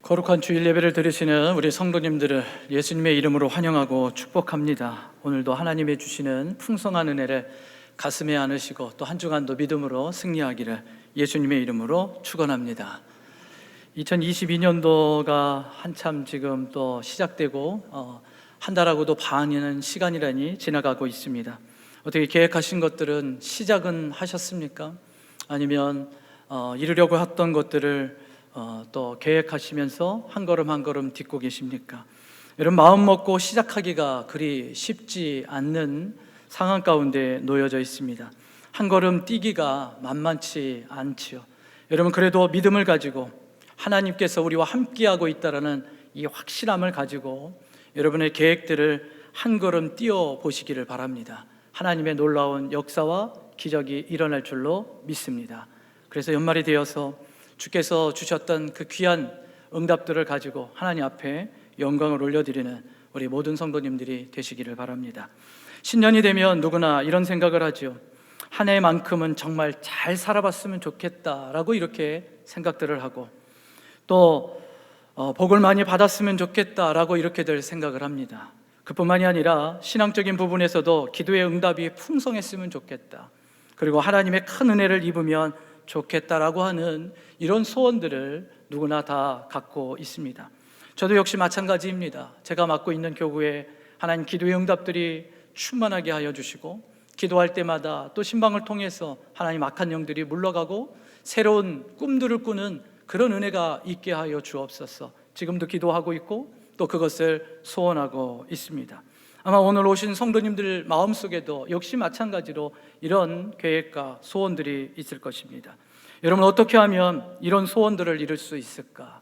거룩한 주일 예배를 드리시는 우리 성도님들을 예수님의 이름으로 환영하고 축복합니다. 오늘도 하나님의 주시는 풍성한 은혜를 가슴에 안으시고 또 한 주간도 믿음으로 승리하기를 예수님의 이름으로 축원합니다. 2022년도가 한참 지금 또 시작되고 한 달하고도 반이는 시간이라니 지나가고 있습니다. 어떻게 계획하신 것들은 시작은 하셨습니까? 아니면 이루려고 했던 것들을 또 계획하시면서 한 걸음 한 걸음 딛고 계십니까? 여러분, 마음 먹고 시작하기가 그리 쉽지 않는 상황 가운데 놓여져 있습니다. 한 걸음 뛰기가 만만치 않지요. 여러분, 그래도 믿음을 가지고 하나님께서 우리와 함께하고 있다라는 이 확실함을 가지고 여러분의 계획들을 한 걸음 뛰어 보시기를 바랍니다. 하나님의 놀라운 역사와 기적이 일어날 줄로 믿습니다. 그래서 연말이 되어서 주께서 주셨던 그 귀한 응답들을 가지고 하나님 앞에 영광을 올려드리는 우리 모든 성도님들이 되시기를 바랍니다. 신년이 되면 누구나 이런 생각을 하죠. 한 해만큼은 정말 잘 살아봤으면 좋겠다라고 이렇게 생각들을 하고, 또 복을 많이 받았으면 좋겠다라고 이렇게들 생각을 합니다. 그뿐만이 아니라 신앙적인 부분에서도 기도의 응답이 풍성했으면 좋겠다, 그리고 하나님의 큰 은혜를 입으면 좋겠다라고 하는 이런 소원들을 누구나 다 갖고 있습니다. 저도 역시 마찬가지입니다. 제가 맡고 있는 교구에 하나님 기도의 응답들이 충만하게 하여 주시고, 기도할 때마다 또 신방을 통해서 하나님 악한 영들이 물러가고 새로운 꿈들을 꾸는 그런 은혜가 있게 하여 주옵소서. 지금도 기도하고 있고 또 그것을 소원하고 있습니다. 아마 오늘 오신 성도님들 마음속에도 역시 마찬가지로 이런 계획과 소원들이 있을 것입니다. 여러분, 어떻게 하면 이런 소원들을 이룰 수 있을까?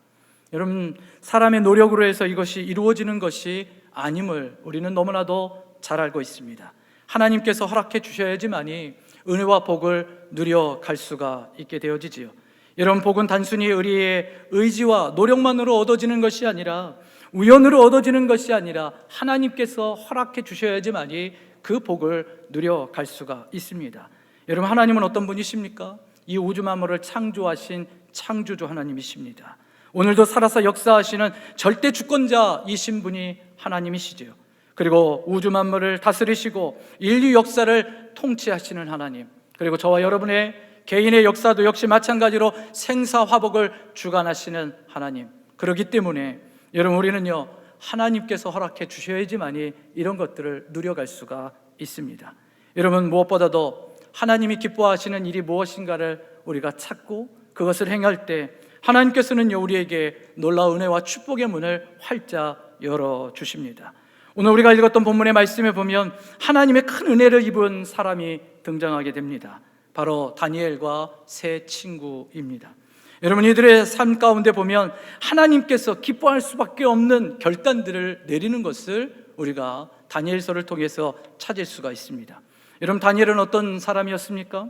여러분, 사람의 노력으로 해서 이것이 이루어지는 것이 아님을 우리는 너무나도 잘 알고 있습니다. 하나님께서 허락해 주셔야지만이 은혜와 복을 누려갈 수가 있게 되어지지요. 여러분, 복은 단순히 우리의 의지와 노력만으로 얻어지는 것이 아니라, 우연으로 얻어지는 것이 아니라 하나님께서 허락해 주셔야지만이 그 복을 누려갈 수가 있습니다. 여러분, 하나님은 어떤 분이십니까? 이 우주 만물을 창조하신 창조주 하나님이십니다. 오늘도 살아서 역사하시는 절대 주권자이신 분이 하나님이시죠. 그리고 우주 만물을 다스리시고 인류 역사를 통치하시는 하나님, 그리고 저와 여러분의 개인의 역사도 역시 마찬가지로 생사화복을 주관하시는 하나님. 그렇기 때문에 여러분, 우리는요, 하나님께서 허락해 주셔야지만이 이런 것들을 누려갈 수가 있습니다. 여러분, 무엇보다도 하나님이 기뻐하시는 일이 무엇인가를 우리가 찾고 그것을 행할 때 하나님께서는요, 우리에게 놀라운 은혜와 축복의 문을 활짝 열어주십니다. 오늘 우리가 읽었던 본문의 말씀에 보면 하나님의 큰 은혜를 입은 사람이 등장하게 됩니다. 바로 다니엘과 세 친구입니다. 여러분, 이들의 삶 가운데 보면 하나님께서 기뻐할 수밖에 없는 결단들을 내리는 것을 우리가 다니엘서를 통해서 찾을 수가 있습니다. 여러분, 다니엘은 어떤 사람이었습니까?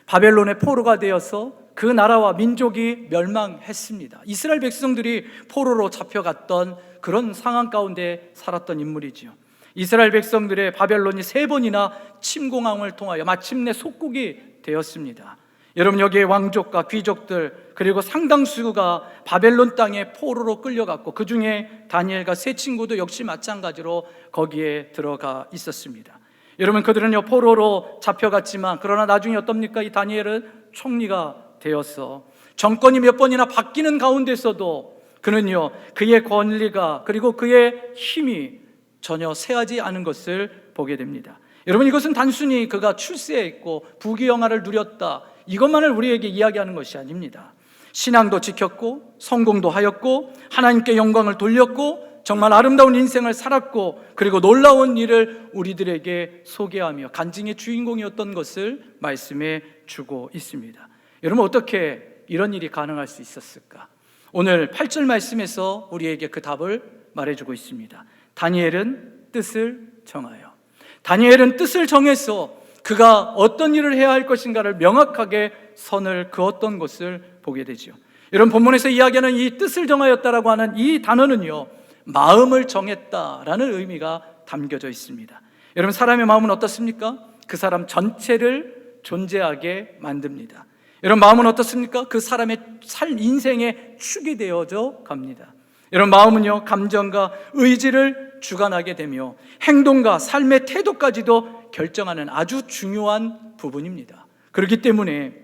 바벨론의 포로가 되어서 그 나라와 민족이 멸망했습니다. 이스라엘 백성들이 포로로 잡혀갔던 그런 상황 가운데 살았던 인물이지요. 이스라엘 백성들의 바벨론이 3번이나 침공함을 통하여 마침내 속국이 되었습니다. 여러분, 여기에 왕족과 귀족들 그리고 상당수가 바벨론 땅에 포로로 끌려갔고, 그 중에 다니엘과 세 친구도 역시 마찬가지로 거기에 들어가 있었습니다. 여러분, 그들은요, 포로로 잡혀갔지만 그러나 나중에 어떻습니까? 이 다니엘은 총리가 되어서 정권이 몇 번이나 바뀌는 가운데서도 그는요, 그의 권리가 그리고 그의 힘이 전혀 쇠하지 않은 것을 보게 됩니다. 여러분, 이것은 단순히 그가 출세했고 부귀영화를 누렸다, 이것만을 우리에게 이야기하는 것이 아닙니다. 신앙도 지켰고 성공도 하였고 하나님께 영광을 돌렸고 정말 아름다운 인생을 살았고, 그리고 놀라운 일을 우리들에게 소개하며 간증의 주인공이었던 것을 말씀해 주고 있습니다. 여러분, 어떻게 이런 일이 가능할 수 있었을까? 오늘 8절 말씀에서 우리에게 그 답을 말해주고 있습니다. 다니엘은 뜻을 정하여, 다니엘은 뜻을 정해서 그가 어떤 일을 해야 할 것인가를 명확하게 선을 그었던 것을 보게 되죠. 여러분, 본문에서 이야기하는 이 뜻을 정하였다라고 하는 이 단어는요, 마음을 정했다라는 의미가 담겨져 있습니다. 여러분, 사람의 마음은 어떻습니까? 그 사람 전체를 존재하게 만듭니다. 이런 마음은 어떻습니까? 그 사람의 인생의 축이 되어져 갑니다. 이런 마음은요, 감정과 의지를 주관하게 되며 행동과 삶의 태도까지도 결정하는 아주 중요한 부분입니다. 그렇기 때문에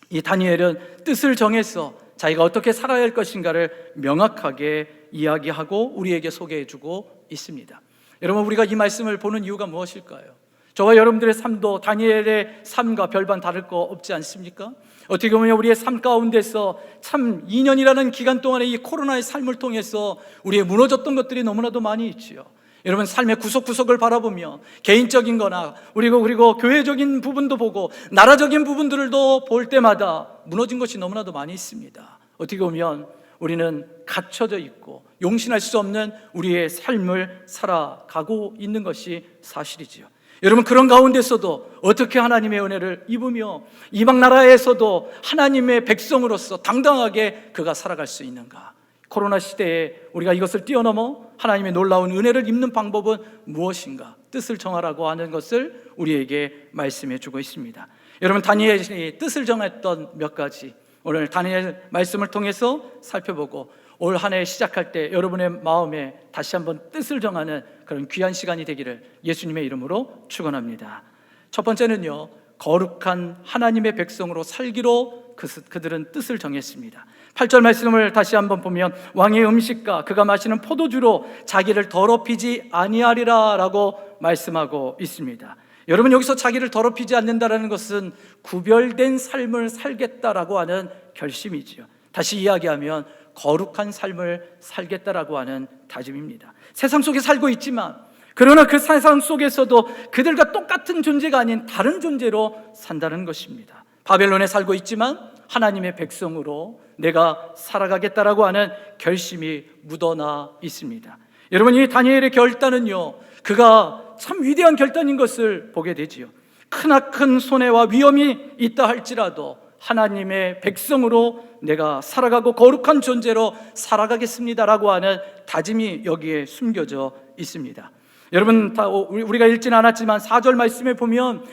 이 다니엘은 뜻을 정해서 자기가 어떻게 살아야 할 것인가를 명확하게 이야기하고 우리에게 소개해주고 있습니다. 여러분, 우리가 이 말씀을 보는 이유가 무엇일까요? 저와 여러분들의 삶도 다니엘의 삶과 별반 다를 거 없지 않습니까? 어떻게 보면 우리의 삶 가운데서 참 2년이라는 기간 동안에 이 코로나의 삶을 통해서 우리의 무너졌던 것들이 너무나도 많이 있지요. 여러분, 삶의 구석구석을 바라보며 개인적인 거나 그리고 교회적인 부분도 보고 나라적인 부분들도 볼 때마다 무너진 것이 너무나도 많이 있습니다. 어떻게 보면 우리는 갇혀져 있고 용신할 수 없는 우리의 삶을 살아가고 있는 것이 사실이지요. 여러분, 그런 가운데서도 어떻게 하나님의 은혜를 입으며 이방 나라에서도 하나님의 백성으로서 당당하게 그가 살아갈 수 있는가? 코로나 시대에 우리가 이것을 뛰어넘어 하나님의 놀라운 은혜를 입는 방법은 무엇인가? 뜻을 정하라고 하는 것을 우리에게 말씀해 주고 있습니다. 여러분, 다니엘이 뜻을 정했던 몇 가지, 오늘 다니엘 말씀을 통해서 살펴보고 올 한 해 시작할 때 여러분의 마음에 다시 한번 뜻을 정하는 그런 귀한 시간이 되기를 예수님의 이름으로 축원합니다. 첫 번째는요, 거룩한 하나님의 백성으로 살기로 그들은 뜻을 정했습니다. 8절 말씀을 다시 한번 보면 왕의 음식과 그가 마시는 포도주로 자기를 더럽히지 아니하리라 라고 말씀하고 있습니다. 여러분, 여기서 자기를 더럽히지 않는다라는 것은 구별된 삶을 살겠다라고 하는 결심이지요. 다시 이야기하면 거룩한 삶을 살겠다라고 하는 다짐입니다. 세상 속에 살고 있지만 그러나 그 세상 속에서도 그들과 똑같은 존재가 아닌 다른 존재로 산다는 것입니다. 바벨론에 살고 있지만 하나님의 백성으로 내가 살아가겠다라고 하는 결심이 묻어나 있습니다. 여러분, 이 다니엘의 결단은요, 그가 참 위대한 결단인 것을 보게 되지요. 크나큰 손해와 위험이 있다 할지라도 하나님의 백성으로 내가 살아가고 거룩한 존재로 살아가겠습니다라고 하는 다짐이 여기에 숨겨져 있습니다. 여러분, 우리가 읽지는 않았지만 4절 말씀에 보면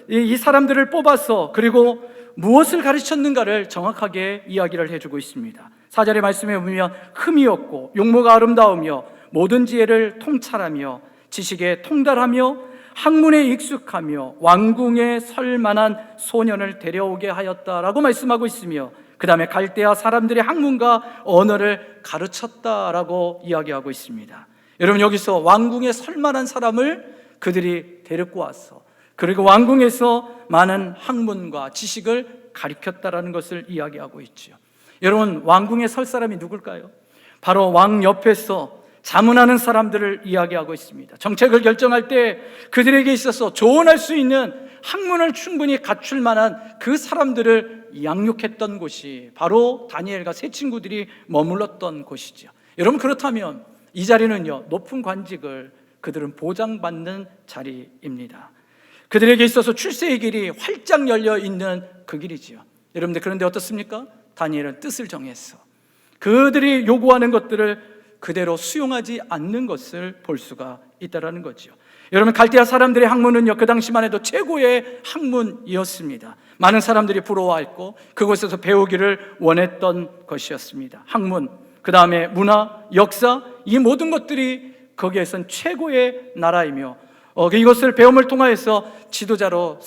이 사람들을 뽑아서 그리고 무엇을 가르쳤는가를 정확하게 이야기를 해주고 있습니다. 4절의 말씀에 보면 흠이 없고 용모가 아름다우며 모든 지혜를 통찰하며 지식에 통달하며 학문에 익숙하며 왕궁에 설 만한 소년을 데려오게 하였다라고 말씀하고 있으며 그 다음에 갈대아 사람들의 학문과 언어를 가르쳤다라고 이야기하고 있습니다. 여러분, 여기서 왕궁에 설 만한 사람을 그들이 데리고 와서 그리고 왕궁에서 많은 학문과 지식을 가르쳤다라는 것을 이야기하고 있죠. 여러분, 왕궁에 설 사람이 누굴까요? 바로 왕 옆에서 자문하는 사람들을 이야기하고 있습니다. 정책을 결정할 때 그들에게 있어서 조언할 수 있는 학문을 충분히 갖출 만한 그 사람들을 양육했던 곳이 바로 다니엘과 세 친구들이 머물렀던 곳이죠. 여러분, 그렇다면 이 자리는요, 높은 관직을 그들은 보장받는 자리입니다. 그들에게 있어서 출세의 길이 활짝 열려 있는 그 길이지요. 여러분들, 그런데 어떻습니까? 다니엘은 뜻을 정했어. 그들이 요구하는 것들을 그대로 수용하지 않는 것을 볼 수가 있다는 거죠. 여러분, 갈대아 사람들의 학문은요, 그 당시만 해도 최고의 학문이었습니다. 많은 사람들이 부러워했고 그곳에서 배우기를 원했던 것이었습니다. 학문, 그 다음에 문화, 역사, 이 모든 것들이 거기에선 최고의 나라이며 이것을 배움을 통하여서 지도자로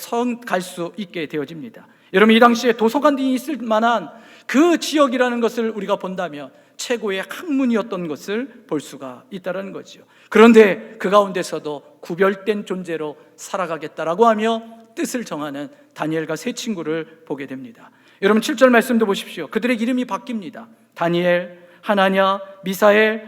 갈 수 있게 되어집니다. 여러분, 이 당시에 도서관이 있을 만한 그 지역이라는 것을 우리가 본다면 최고의 학문이었던 것을 볼 수가 있다는 거죠. 그런데 그 가운데서도 구별된 존재로 살아가겠다라고 하며 뜻을 정하는 다니엘과 세 친구를 보게 됩니다. 여러분, 7절 말씀도 보십시오. 그들의 이름이 바뀝니다. 다니엘, 하나냐, 미사엘,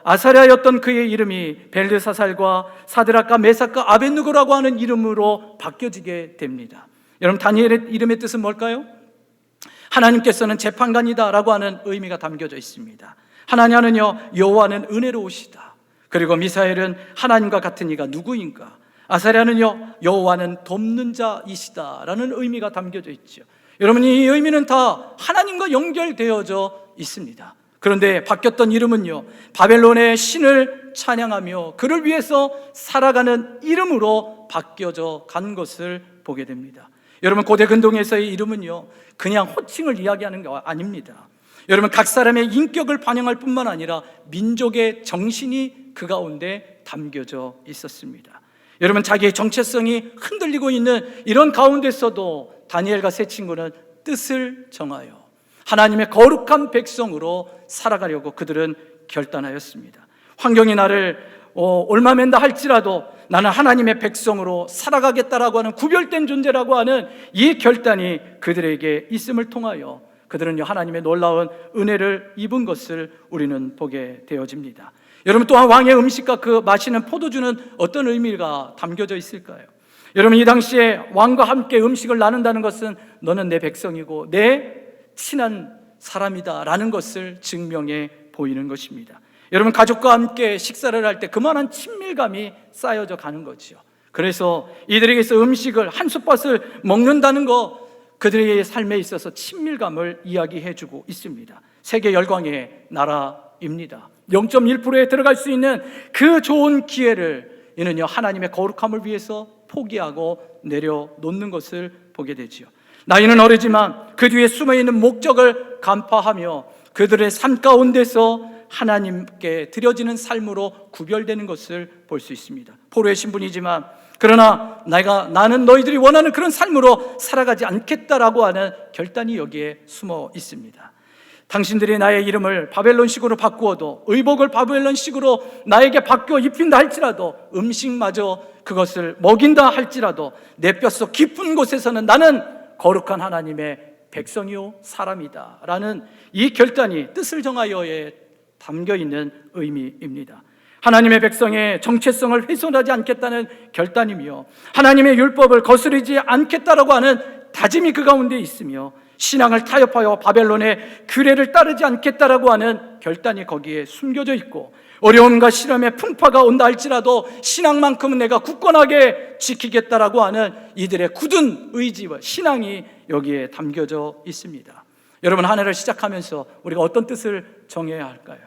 아사랴였던 그의 이름이 벨드사살과 사드락과 메삭과 아벳느고라고 하는 이름으로 바뀌어지게 됩니다. 여러분, 다니엘의 이름의 뜻은 뭘까요? 하나님께서는 재판관이다 라고 하는 의미가 담겨져 있습니다. 하나냐는요, 여호와는 은혜로우시다. 그리고 미사엘은 하나님과 같은 이가 누구인가? 아사랴는요, 여호와는 돕는 자이시다 라는 의미가 담겨져 있죠. 여러분, 이 의미는 다 하나님과 연결되어져 있습니다. 그런데 바뀌었던 이름은요, 바벨론의 신을 찬양하며 그를 위해서 살아가는 이름으로 바뀌어져 간 것을 보게 됩니다. 여러분, 고대 근동에서의 이름은요, 그냥 호칭을 이야기하는 게 아닙니다. 여러분, 각 사람의 인격을 반영할 뿐만 아니라 민족의 정신이 그 가운데 담겨져 있었습니다. 여러분, 자기의 정체성이 흔들리고 있는 이런 가운데서도 다니엘과 세 친구는 뜻을 정하여 하나님의 거룩한 백성으로 살아가려고 그들은 결단하였습니다. 환경이 나를 옮아맨다 할지라도 나는 하나님의 백성으로 살아가겠다라고 하는 구별된 존재라고 하는 이 결단이 그들에게 있음을 통하여 그들은 하나님의 놀라운 은혜를 입은 것을 우리는 보게 되어집니다. 여러분, 또한 왕의 음식과 그 마시는 포도주는 어떤 의미가 담겨져 있을까요? 여러분, 이 당시에 왕과 함께 음식을 나눈다는 것은 너는 내 백성이고 내 친한 사람이다 라는 것을 증명해 보이는 것입니다. 여러분, 가족과 함께 식사를 할 때 그만한 친밀감이 쌓여져 가는 거지요. 그래서 이들에게서 음식을 한 숟밭을 먹는다는 것, 그들의 삶에 있어서 친밀감을 이야기해주고 있습니다. 세계 열강의 나라입니다. 0.1%에 들어갈 수 있는 그 좋은 기회를 이는요, 하나님의 거룩함을 위해서 포기하고 내려놓는 것을 보게 되지요. 나이는 어리지만 그 뒤에 숨어있는 목적을 간파하며 그들의 삶 가운데서 하나님께 드려지는 삶으로 구별되는 것을 볼 수 있습니다. 포로의 신분이지만 그러나 나는 너희들이 원하는 그런 삶으로 살아가지 않겠다라고 하는 결단이 여기에 숨어 있습니다. 당신들이 나의 이름을 바벨론식으로 바꾸어도, 의복을 바벨론식으로 나에게 바뀌어 입힌다 할지라도, 음식마저 그것을 먹인다 할지라도 내 뼛속 깊은 곳에서는 나는 거룩한 하나님의 백성이요 사람이다 라는 이 결단이 뜻을 정하여에 담겨있는 의미입니다. 하나님의 백성의 정체성을 훼손하지 않겠다는 결단이며 하나님의 율법을 거스르지 않겠다라고 하는 다짐이 그 가운데 있으며 신앙을 타협하여 바벨론의 규례를 따르지 않겠다라고 하는 결단이 거기에 숨겨져 있고, 어려움과 시련의 풍파가 온다 할지라도 신앙만큼은 내가 굳건하게 지키겠다라고 하는 이들의 굳은 의지와 신앙이 여기에 담겨져 있습니다. 여러분, 한 해를 시작하면서 우리가 어떤 뜻을 정해야 할까요?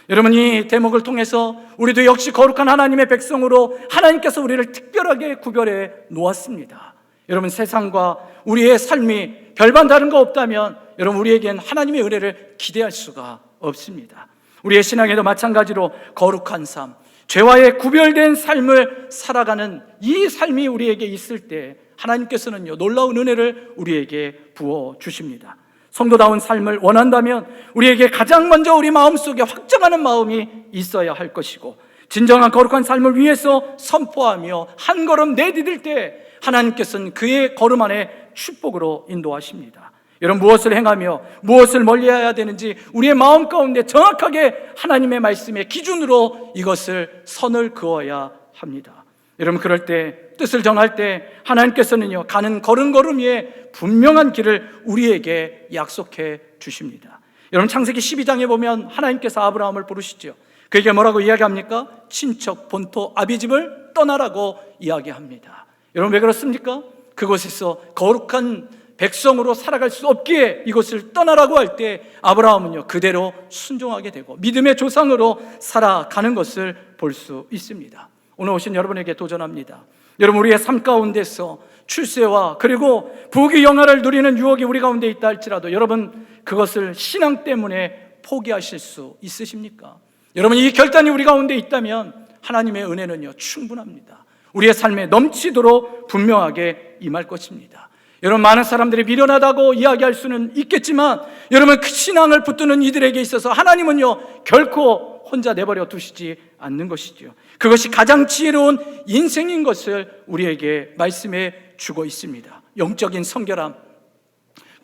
여러분, 이 대목을 통해서 우리도 역시 거룩한 하나님의 백성으로 하나님께서 우리를 특별하게 구별해 놓았습니다. 여러분, 세상과 우리의 삶이 별반 다른 거 없다면 여러분, 우리에겐 하나님의 은혜를 기대할 수가 없습니다. 우리의 신앙에도 마찬가지로 거룩한 삶, 죄와의 구별된 삶을 살아가는 이 삶이 우리에게 있을 때 하나님께서는요, 놀라운 은혜를 우리에게 부어주십니다. 성도다운 삶을 원한다면 우리에게 가장 먼저 우리 마음속에 확정하는 마음이 있어야 할 것이고, 진정한 거룩한 삶을 위해서 선포하며 한 걸음 내디딜 때 하나님께서는 그의 걸음 안에 축복으로 인도하십니다. 여러분, 무엇을 행하며 무엇을 멀리해야 되는지 우리의 마음 가운데 정확하게 하나님의 말씀의 기준으로 이것을 선을 그어야 합니다. 여러분, 그럴 때 뜻을 정할 때 하나님께서는요, 가는 걸음걸음 위에 분명한 길을 우리에게 약속해 주십니다. 여러분, 창세기 12장에 보면 하나님께서 아브라함을 부르시죠. 그에게 뭐라고 이야기합니까? 친척 본토 아비집을 떠나라고 이야기합니다. 여러분, 왜 그렇습니까? 그곳에서 거룩한 백성으로 살아갈 수 없기에 이곳을 떠나라고 할 때 아브라함은요, 그대로 순종하게 되고 믿음의 조상으로 살아가는 것을 볼 수 있습니다. 오늘 오신 여러분에게 도전합니다. 여러분, 우리의 삶 가운데서 출세와 그리고 부귀 영화를 누리는 유혹이 우리 가운데 있다 할지라도 여러분, 그것을 신앙 때문에 포기하실 수 있으십니까? 여러분, 이 결단이 우리 가운데 있다면 하나님의 은혜는요, 충분합니다. 우리의 삶에 넘치도록 분명하게 임할 것입니다. 여러분, 많은 사람들이 미련하다고 이야기할 수는 있겠지만 여러분, 그 신앙을 붙드는 이들에게 있어서 하나님은요, 결코 혼자 내버려 두시지 않는 것이죠. 그것이 가장 지혜로운 인생인 것을 우리에게 말씀해 주고 있습니다. 영적인 성결함,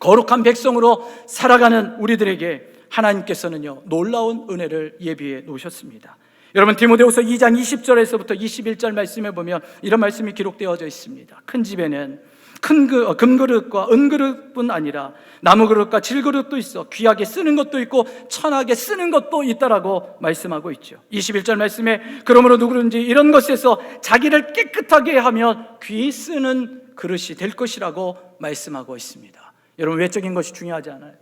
거룩한 백성으로 살아가는 우리들에게 하나님께서는요, 놀라운 은혜를 예비해 놓으셨습니다. 여러분, 디모데후서 2장 20절에서부터 21절 말씀에 보면 이런 말씀이 기록되어져 있습니다. 큰 집에는 금그릇과 은그릇뿐 아니라 나무그릇과 질그릇도 있어 귀하게 쓰는 것도 있고 천하게 쓰는 것도 있다라고 말씀하고 있죠. 21절 말씀에 그러므로 누구든지 이런 것에서 자기를 깨끗하게 하면 귀 쓰는 그릇이 될 것이라고 말씀하고 있습니다. 여러분, 외적인 것이 중요하지 않아요.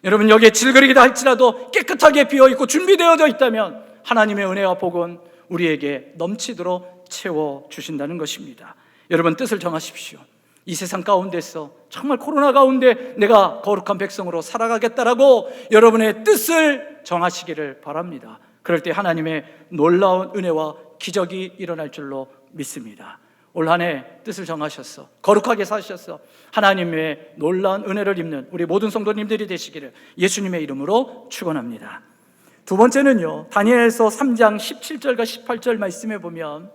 여러분, 여기에 질그릇이다 할지라도 깨끗하게 비어있고 준비되어져 있다면 하나님의 은혜와 복은 우리에게 넘치도록 채워주신다는 것입니다. 여러분, 뜻을 정하십시오. 이 세상 가운데서 정말 코로나 가운데 내가 거룩한 백성으로 살아가겠다라고 여러분의 뜻을 정하시기를 바랍니다. 그럴 때 하나님의 놀라운 은혜와 기적이 일어날 줄로 믿습니다. 올 한 해 뜻을 정하셔서 거룩하게 사셔서 하나님의 놀라운 은혜를 입는 우리 모든 성도님들이 되시기를 예수님의 이름으로 축원합니다. 두 번째는요, 다니엘서 3장 17절과 18절 말씀에 보면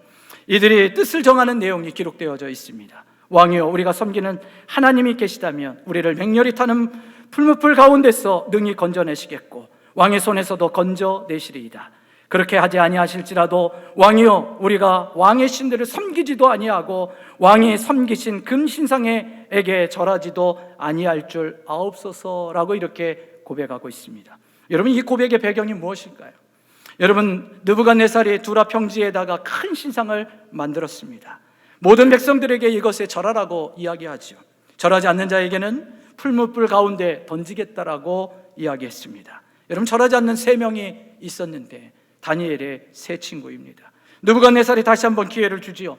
이들이 뜻을 정하는 내용이 기록되어져 있습니다. 왕이여, 우리가 섬기는 하나님이 계시다면 우리를 맹렬히 타는 풀무불 가운데서 능히 건져내시겠고 왕의 손에서도 건져내시리이다. 그렇게 하지 아니하실지라도 왕이여, 우리가 왕의 신들을 섬기지도 아니하고 왕이 섬기신 금신상에게 절하지도 아니할 줄 아옵소서라고 이렇게 고백하고 있습니다. 여러분, 이 고백의 배경이 무엇일까요? 여러분, 느부갓네살이 두라 평지에다가 큰 신상을 만들었습니다. 모든 백성들에게 이것에 절하라고 이야기하죠. 절하지 않는 자에게는 풀무불 가운데 던지겠다라고 이야기했습니다. 여러분, 절하지 않는 세 명이 있었는데 다니엘의 세 친구입니다. 느부갓네살이 다시 한번 기회를 주지요.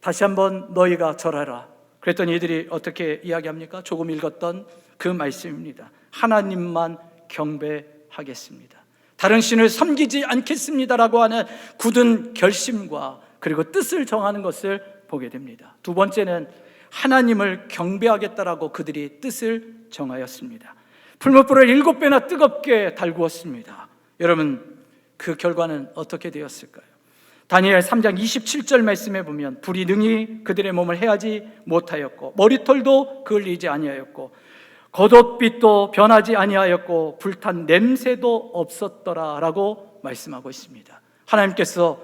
다시 한번 너희가 절하라. 그랬더니 이들이 어떻게 이야기합니까? 조금 읽었던 그 말씀입니다. 하나님만 경배하겠습니다. 다른 신을 섬기지 않겠습니다라고 하는 굳은 결심과 그리고 뜻을 정하는 것을 보게 됩니다. 두 번째는 하나님을 경배하겠다라고 그들이 뜻을 정하였습니다. 풀무불을 7배나 뜨겁게 달구었습니다. 여러분, 그 결과는 어떻게 되었을까요? 다니엘 3장 27절 말씀에 보면 불이 능히 그들의 몸을 해하지 못하였고 머리털도 그을리지 아니하였고 겉옷빛도 변하지 아니하였고 불탄 냄새도 없었더라라고 말씀하고 있습니다. 하나님께서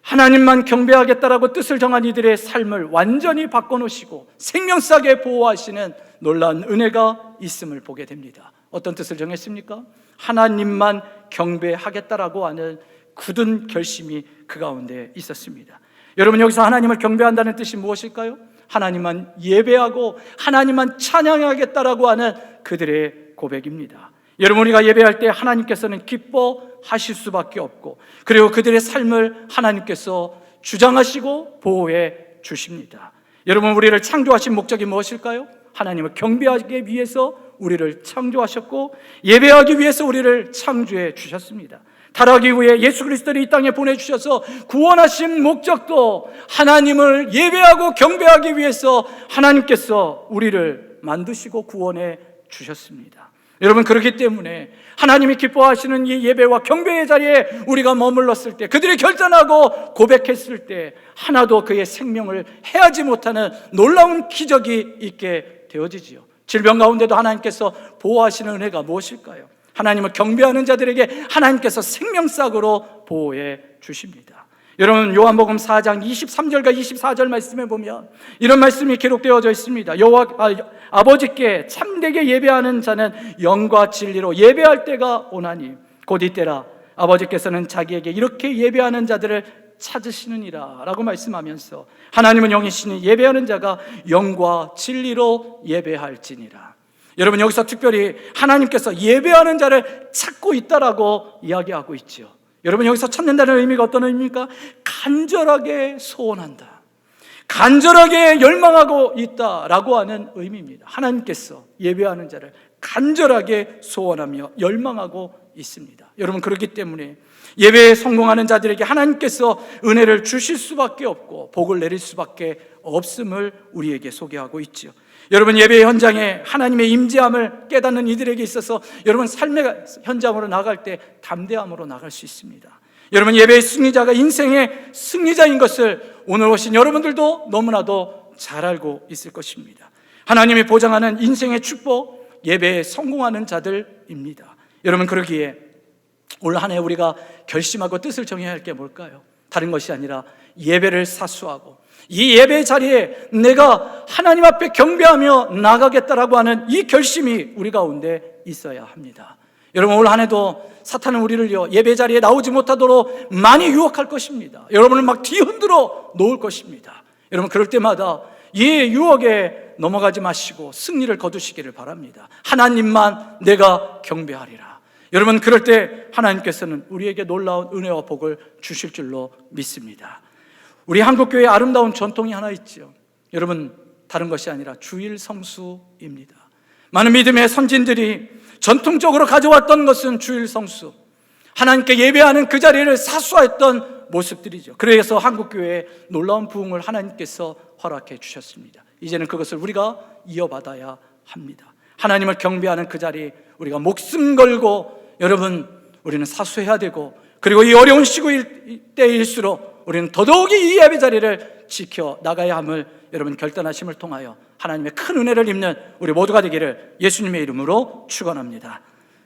하나님만 경배하겠다라고 뜻을 정한 이들의 삶을 완전히 바꿔놓으시고 생명싸게 보호하시는 놀라운 은혜가 있음을 보게 됩니다. 어떤 뜻을 정했습니까? 하나님만 경배하겠다라고 하는 굳은 결심이 그 가운데 있었습니다. 여러분, 여기서 하나님을 경배한다는 뜻이 무엇일까요? 하나님만 예배하고 하나님만 찬양하겠다라고 하는 그들의 고백입니다. 여러분, 우리가 예배할 때 하나님께서는 기뻐하실 수밖에 없고 그리고 그들의 삶을 하나님께서 주장하시고 보호해 주십니다. 여러분, 우리를 창조하신 목적이 무엇일까요? 하나님을 경배하기 위해서 우리를 창조하셨고 예배하기 위해서 우리를 창조해 주셨습니다. 타락이 후에 예수 그리스도를 이 땅에 보내주셔서 구원하신 목적도 하나님을 예배하고 경배하기 위해서 하나님께서 우리를 만드시고 구원해 주셨습니다. 여러분, 그렇기 때문에 하나님이 기뻐하시는 이 예배와 경배의 자리에 우리가 머물렀을 때, 그들이 결단하고 고백했을 때 하나도 그의 생명을 해하지 못하는 놀라운 기적이 있게 되어지지요. 질병 가운데도 하나님께서 보호하시는 은혜가 무엇일까요? 하나님을 경배하는 자들에게 하나님께서 생명싹으로 보호해 주십니다. 여러분, 요한복음 4장 23절과 24절 말씀에 보면 이런 말씀이 기록되어져 있습니다. 아버지께 참되게 예배하는 자는 영과 진리로 예배할 때가 오나니 곧 이때라 아버지께서는 자기에게 이렇게 예배하는 자들을 찾으시느니라 라고 말씀하면서 하나님은 영이시니 예배하는 자가 영과 진리로 예배할지니라. 여러분, 여기서 특별히 하나님께서 예배하는 자를 찾고 있다라고 이야기하고 있죠. 여러분, 여기서 찾는다는 의미가 어떤 의미입니까? 간절하게 소원한다, 간절하게 열망하고 있다라고 하는 의미입니다. 하나님께서 예배하는 자를 간절하게 소원하며 열망하고 있습니다. 여러분, 그렇기 때문에 예배에 성공하는 자들에게 하나님께서 은혜를 주실 수밖에 없고 복을 내릴 수밖에 없음을 우리에게 소개하고 있죠. 여러분, 예배 현장에 하나님의 임재함을 깨닫는 이들에게 있어서 여러분, 삶의 현장으로 나갈 때 담대함으로 나갈 수 있습니다. 여러분, 예배의 승리자가 인생의 승리자인 것을 오늘 오신 여러분들도 너무나도 잘 알고 있을 것입니다. 하나님이 보장하는 인생의 축복, 예배에 성공하는 자들입니다. 여러분, 그러기에 올 한 해 우리가 결심하고 뜻을 정해야 할 게 뭘까요? 다른 것이 아니라 예배를 사수하고 이 예배 자리에 내가 하나님 앞에 경배하며 나가겠다라고 하는 이 결심이 우리 가운데 있어야 합니다. 여러분, 올 한 해도 사탄은 우리를요 예배 자리에 나오지 못하도록 많이 유혹할 것입니다. 여러분을 막 뒤흔들어 놓을 것입니다. 여러분, 그럴 때마다 이 유혹에 넘어가지 마시고 승리를 거두시기를 바랍니다. 하나님만 내가 경배하리라. 여러분, 그럴 때 하나님께서는 우리에게 놀라운 은혜와 복을 주실 줄로 믿습니다. 우리 한국교회에 아름다운 전통이 하나 있죠. 여러분, 다른 것이 아니라 주일 성수입니다. 많은 믿음의 선진들이 전통적으로 가져왔던 것은 주일 성수, 하나님께 예배하는 그 자리를 사수했던 모습들이죠. 그래서 한국교회에 놀라운 부흥을 하나님께서 허락해 주셨습니다. 이제는 그것을 우리가 이어받아야 합니다. 하나님을 경배하는 그 자리, 우리가 목숨 걸고 여러분 우리는 사수해야 되고, 그리고 이 어려운 시국일 때일수록 우리는 더더욱이 이 예배 자리를 지켜 나가야 함을 여러분 결단하심을 통하여 하나님의 큰 은혜를 입는 우리 모두가 되기를 예수님의 이름으로 축원합니다.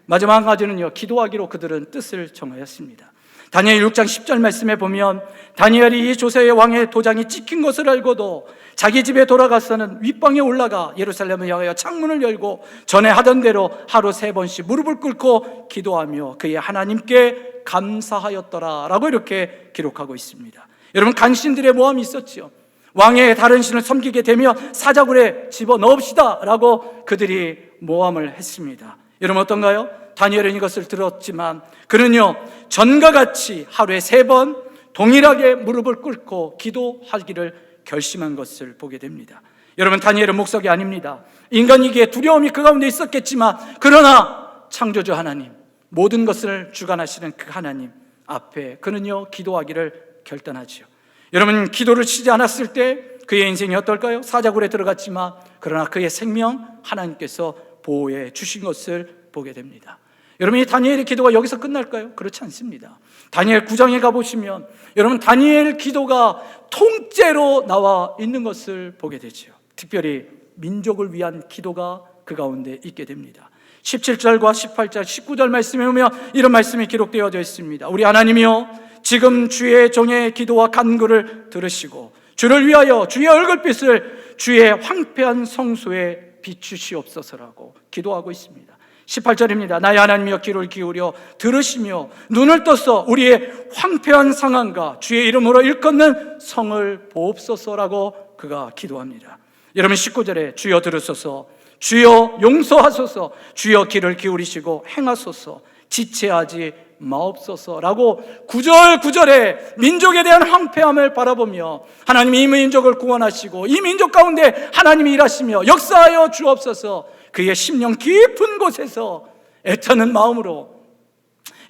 마지막 한 가지는요, 기도하기로 그들은 뜻을 정하였습니다. 다니엘 6장 10절 말씀에 보면 다니엘이 이 조세의 왕의 도장이 찍힌 것을 알고도 자기 집에 돌아가서는 윗방에 올라가 예루살렘을 향하여 창문을 열고 전에 하던 대로 하루 3번씩 무릎을 꿇고 기도하며 그의 하나님께 감사하였더라 라고 이렇게 기록하고 있습니다. 여러분, 간신들의 모함이 있었죠. 왕의 다른 신을 섬기게 되며 사자굴에 집어넣읍시다 라고 그들이 모함을 했습니다. 여러분 어떤가요? 다니엘은 이것을 들었지만 그는요, 전과 같이 하루에 3번 동일하게 무릎을 꿇고 기도하기를 결심한 것을 보게 됩니다. 여러분, 다니엘은 목석이 아닙니다. 인간이기에 두려움이 그 가운데 있었겠지만 그러나 창조주 하나님, 모든 것을 주관하시는 그 하나님 앞에 그는요 기도하기를 결단하지요. 여러분, 기도를 치지 않았을 때 그의 인생이 어떨까요? 사자굴에 들어갔지만 그러나 그의 생명 하나님께서 보호해 주신 것을 보게 됩니다. 여러분, 이 다니엘의 기도가 여기서 끝날까요? 그렇지 않습니다. 다니엘 9장에 가보시면 여러분, 다니엘 기도가 통째로 나와 있는 것을 보게 되죠. 특별히 민족을 위한 기도가 그 가운데 있게 됩니다. 17절과 18절, 19절 말씀에 보면 이런 말씀이 기록되어져 있습니다. 우리 하나님이여, 지금 주의 종의 기도와 간구를 들으시고 주를 위하여 주의 얼굴빛을 주의 황폐한 성소에 비추시옵소서라고 기도하고 있습니다. 18절입니다. 나의 하나님이여, 귀를 기울여 들으시며 눈을 떠서 우리의 황폐한 상황과 주의 이름으로 일컫는 성을 보옵소서라고 그가 기도합니다. 여러분, 19절에 주여 들으소서, 주여 용서하소서, 주여 귀를 기울이시고 행하소서, 지체하지 마옵소서라고 구절구절에 민족에 대한 황폐함을 바라보며 하나님이 이 민족을 구원하시고 이 민족 가운데 하나님이 일하시며 역사하여 주옵소서, 그의 심령 깊은 곳에서 애타는 마음으로,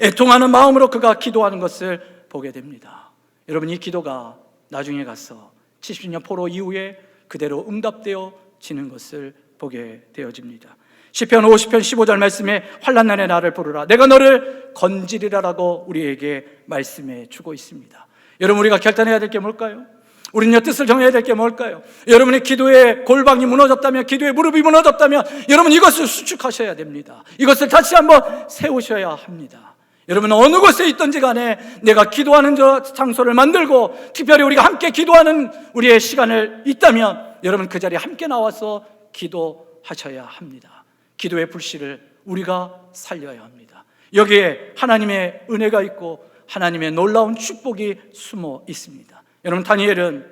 애통하는 마음으로 그가 기도하는 것을 보게 됩니다. 여러분, 이 기도가 나중에 가서 70년 포로 이후에 그대로 응답되어지는 것을 보게 되어집니다. 시편 50편 15절 말씀에 환난날에 나를 부르라, 내가 너를 건지리라라고 우리에게 말씀해 주고 있습니다. 여러분, 우리가 결단해야 될 게 뭘까요? 우리는요, 뜻을 정해야 될 게 뭘까요? 여러분의 기도의 골방이 무너졌다면, 기도의 무릎이 무너졌다면 여러분 이것을 수축하셔야 됩니다. 이것을 다시 한번 세우셔야 합니다. 여러분, 어느 곳에 있든지 간에 내가 기도하는 저 장소를 만들고 특별히 우리가 함께 기도하는 우리의 시간을 있다면 여러분 그 자리에 함께 나와서 기도하셔야 합니다. 기도의 불씨를 우리가 살려야 합니다. 여기에 하나님의 은혜가 있고 하나님의 놀라운 축복이 숨어 있습니다. 여러분, 다니엘은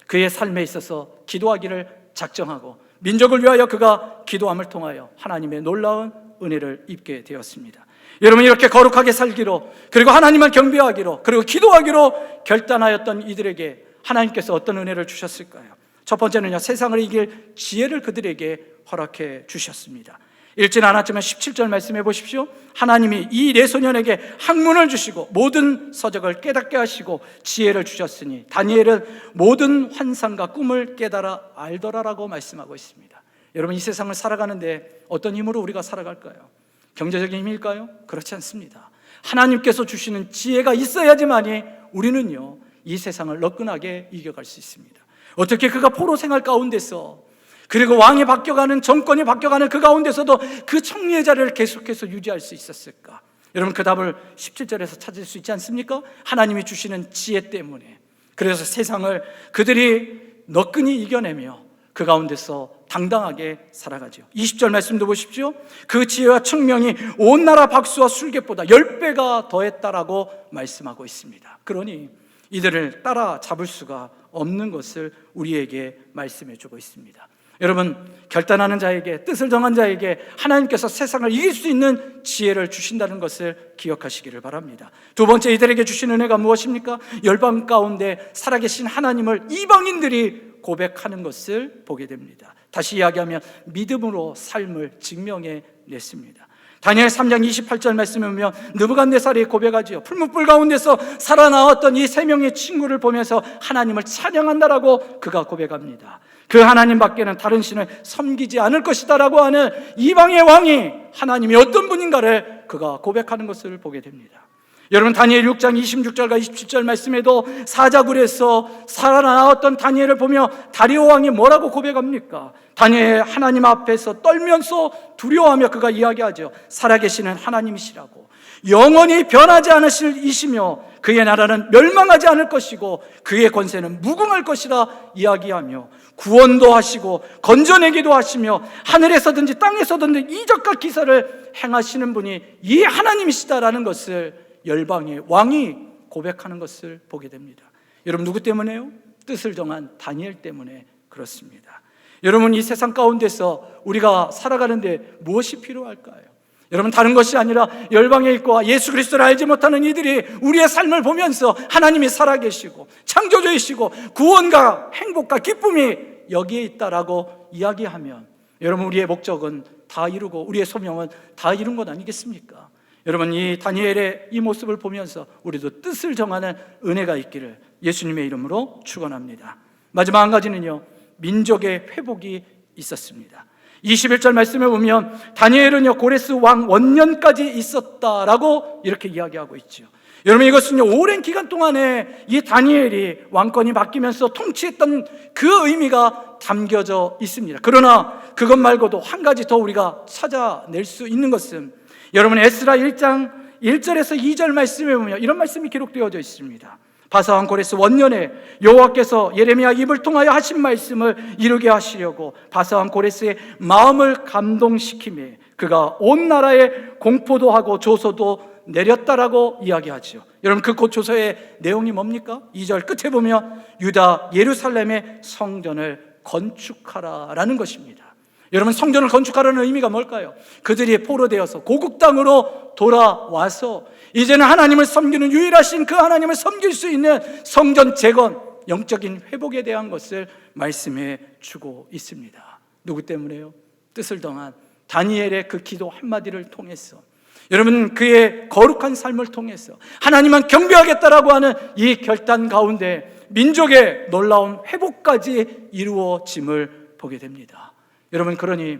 그의 삶에 있어서 기도하기를 작정하고 민족을 위하여 그가 기도함을 통하여 하나님의 놀라운 은혜를 입게 되었습니다. 여러분, 이렇게 거룩하게 살기로, 그리고 하나님을 경배하기로, 그리고 기도하기로 결단하였던 이들에게 하나님께서 어떤 은혜를 주셨을까요? 첫 번째는요, 세상을 이길 지혜를 그들에게 허락해 주셨습니다. 읽진 않았지만 17절 말씀해 보십시오. 하나님이 이 내소년에게 학문을 주시고 모든 서적을 깨닫게 하시고 지혜를 주셨으니 다니엘은 모든 환상과 꿈을 깨달아 알더라라고 말씀하고 있습니다. 여러분, 이 세상을 살아가는데 어떤 힘으로 우리가 살아갈까요? 경제적인 힘일까요? 그렇지 않습니다. 하나님께서 주시는 지혜가 있어야지만이 우리는요, 이 세상을 너끈하게 이겨갈 수 있습니다. 어떻게 그가 포로 생활 가운데서, 그리고 왕이 바뀌어가는, 정권이 바뀌어가는 그 가운데서도 그 청리의 자리를 계속해서 유지할 수 있었을까? 여러분, 그 답을 17절에서 찾을 수 있지 않습니까? 하나님이 주시는 지혜 때문에. 그래서 세상을 그들이 너끈히 이겨내며 그 가운데서 당당하게 살아가죠. 20절 말씀도 보십시오. 그 지혜와 청명이 온 나라 박수와 술객보다 10배가 더했다라고 말씀하고 있습니다. 그러니 이들을 따라잡을 수가 없는 것을 우리에게 말씀해 주고 있습니다. 여러분, 결단하는 자에게, 뜻을 정한 자에게 하나님께서 세상을 이길 수 있는 지혜를 주신다는 것을 기억하시기를 바랍니다. 두 번째, 이들에게 주신 은혜가 무엇입니까? 열방 가운데 살아계신 하나님을 이방인들이 고백하는 것을 보게 됩니다. 다시 이야기하면 믿음으로 삶을 증명해 냈습니다. 다니엘 3장 28절 말씀에 보면 느부갓네살이 고백하지요. 풀무불 가운데서 살아나왔던 이 세 명의 친구를 보면서 하나님을 찬양한다라고 그가 고백합니다. 그 하나님 밖에는 다른 신을 섬기지 않을 것이다라고 하는 이방의 왕이 하나님이 어떤 분인가를 그가 고백하는 것을 보게 됩니다. 여러분, 다니엘 6장 26절과 27절 말씀에도 사자굴에서 살아나왔던 다니엘을 보며 다리오 왕이 뭐라고 고백합니까? 다니엘 하나님 앞에서 떨면서 두려워하며 그가 이야기하죠. 살아계시는 하나님이시라고, 영원히 변하지 않으실 이시며 그의 나라는 멸망하지 않을 것이고 그의 권세는 무궁할 것이라 이야기하며 구원도 하시고 건져내기도 하시며 하늘에서든지 땅에서든지 이적과 기사를 행하시는 분이 이 하나님이시다라는 것을 열방의 왕이 고백하는 것을 보게 됩니다. 여러분, 누구 때문에요? 뜻을 정한 다니엘 때문에 그렇습니다. 여러분, 이 세상 가운데서 우리가 살아가는데 무엇이 필요할까요? 여러분, 다른 것이 아니라 열방에 있고 예수 그리스도를 알지 못하는 이들이 우리의 삶을 보면서 하나님이 살아계시고 창조주이시고 구원과 행복과 기쁨이 여기에 있다라고 이야기하면 여러분, 우리의 목적은 다 이루고 우리의 소명은 다 이룬 것 아니겠습니까? 여러분, 이 다니엘의 이 모습을 보면서 우리도 뜻을 정하는 은혜가 있기를 예수님의 이름으로 축원합니다. 마지막 한 가지는요, 민족의 회복이 있었습니다. 21절 말씀에 보면 다니엘은요 고레스 왕 원년까지 있었다라고 이렇게 이야기하고 있죠. 여러분, 이것은요 오랜 기간 동안에 이 다니엘이 왕권이 바뀌면서 통치했던 그 의미가 담겨져 있습니다. 그러나 그것 말고도 한 가지 더 우리가 찾아낼 수 있는 것은 여러분, 에스라 1장 1절에서 2절 말씀에 보면 이런 말씀이 기록되어져 있습니다. 바사왕 고레스 원년에 여호와께서 예레미야 입을 통하여 하신 말씀을 이루게 하시려고 바사왕 고레스의 마음을 감동시키며 그가 온 나라에 공포도 하고 조서도 내렸다라고 이야기하죠. 여러분, 그 곧 조서의 내용이 뭡니까? 2절 끝에 보면 유다 예루살렘의 성전을 건축하라라는 것입니다. 여러분, 성전을 건축하라는 의미가 뭘까요? 그들이 포로되어서 고국 땅으로 돌아와서 이제는 하나님을 섬기는 유일하신 그 하나님을 섬길 수 있는 성전 재건, 영적인 회복에 대한 것을 말씀해 주고 있습니다. 누구 때문에요? 뜻을 정한 다니엘의 그 기도 한마디를 통해서, 여러분, 그의 거룩한 삶을 통해서 하나님만 경배하겠다라고 하는 이 결단 가운데 민족의 놀라운 회복까지 이루어짐을 보게 됩니다. 여러분, 그러니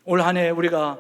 올 한 해 우리가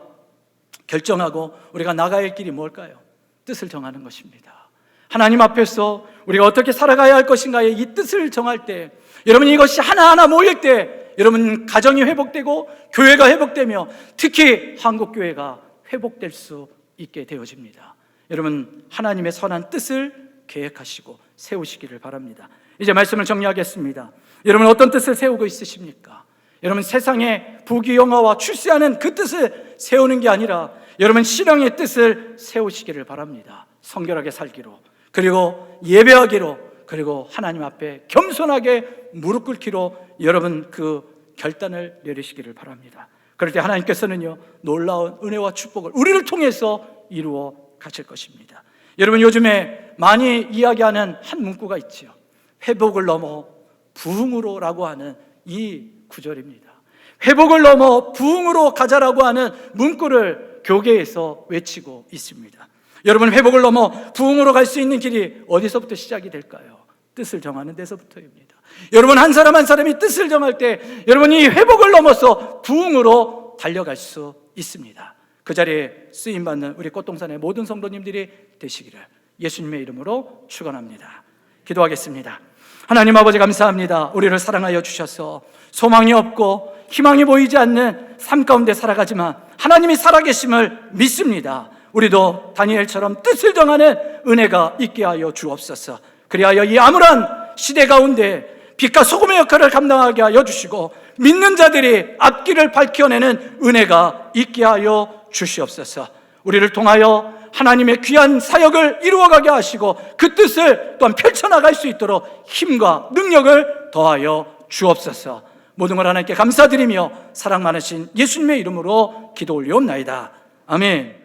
결정하고 우리가 나가야 할 길이 뭘까요? 뜻을 정하는 것입니다. 하나님 앞에서 우리가 어떻게 살아가야 할 것인가에 이 뜻을 정할 때, 여러분, 이것이 하나하나 모일 때 여러분 가정이 회복되고 교회가 회복되며 특히 한국교회가 회복될 수 있게 되어집니다. 여러분, 하나님의 선한 뜻을 계획하시고 세우시기를 바랍니다. 이제 말씀을 정리하겠습니다. 여러분, 어떤 뜻을 세우고 있으십니까? 여러분, 세상의 부귀영화와 출세하는 그 뜻을 세우는 게 아니라 여러분 신앙의 뜻을 세우시기를 바랍니다. 성결하게 살기로, 그리고 예배하기로, 그리고 하나님 앞에 겸손하게 무릎 꿇기로 여러분 그 결단을 내리시기를 바랍니다. 그럴 때 하나님께서는요 놀라운 은혜와 축복을 우리를 통해서 이루어 가실 것입니다. 여러분, 요즘에 많이 이야기하는 한 문구가 있죠. 회복을 넘어 부흥으로라고 하는 이 구절입니다. 회복을 넘어 부흥으로 가자라고 하는 문구를 교계에서 외치고 있습니다. 여러분, 회복을 넘어 부흥으로 갈 수 있는 길이 어디서부터 시작이 될까요? 뜻을 정하는 데서부터입니다. 여러분, 한 사람 한 사람이 뜻을 정할 때 여러분이 회복을 넘어서 부흥으로 달려갈 수 있습니다. 그 자리에 쓰임받는 우리 꽃동산의 모든 성도님들이 되시기를 예수님의 이름으로 축원합니다. 기도하겠습니다. 하나님 아버지, 감사합니다. 우리를 사랑하여 주셔서 소망이 없고 희망이 보이지 않는 삶 가운데 살아가지만 하나님이 살아계심을 믿습니다. 우리도 다니엘처럼 뜻을 정하는 은혜가 있게 하여 주옵소서. 그리하여 이 암울한 시대 가운데 빛과 소금의 역할을 감당하게 하여 주시고 믿는 자들이 앞길을 밝혀내는 은혜가 있게 하여 주시옵소서. 우리를 통하여 하나님의 귀한 사역을 이루어가게 하시고 그 뜻을 또한 펼쳐나갈 수 있도록 힘과 능력을 더하여 주옵소서. 모든 걸 하나님께 감사드리며 사랑 많으신 예수님의 이름으로 기도 올리옵나이다. 아멘.